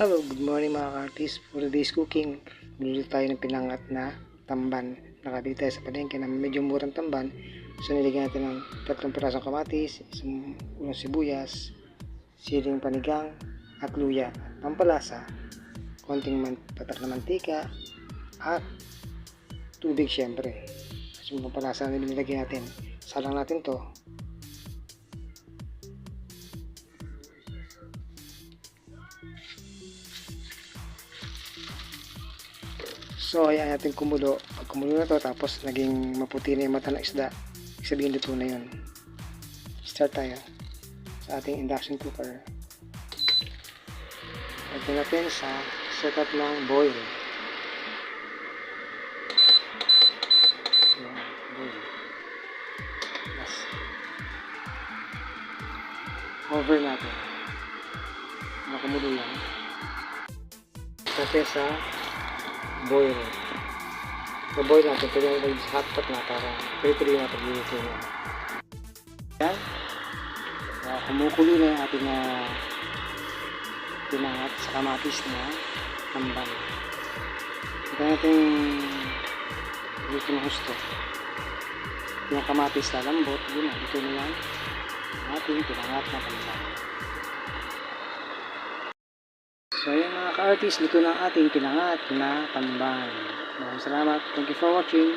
Hello, good morning mga ka-artist. For today's cooking, magluluto tayo ng pinangat na tamban. Nakabili tayo sa palengke na medyo murang tamban. So nilagyan natin ng 3 pirasong kamatis, 1 ulong sibuyas, siling panigang, at luya. Pampalasa, konting patak na mantika, at tubig syempre. So pampalasa na nilagyan natin. Salang natin to. So ayan natin kumulo. Pag kumulo na to, tapos naging maputi na yung mata ng isda, sabihin luto na yun. Start tayo sa ating induction cooker. Lagyan natin sa setup ng boil. Ayan, boil. Yes. Over natin. Nakumulo lang. Natin sa boil. So boil natin, pwede natin sa hotpot na para pwede na pagluluto niya. Yan. Kumukulo na yung ating pinangat sa kamatis na tamban. Ito natin dito ng husto. Yung kamatis lalambot, yun na, ito na yan ating pinangat na tamban. So ayan mga ka-artist, luto na ating pinangat na tamban. Maraming salamat. Thank you for watching.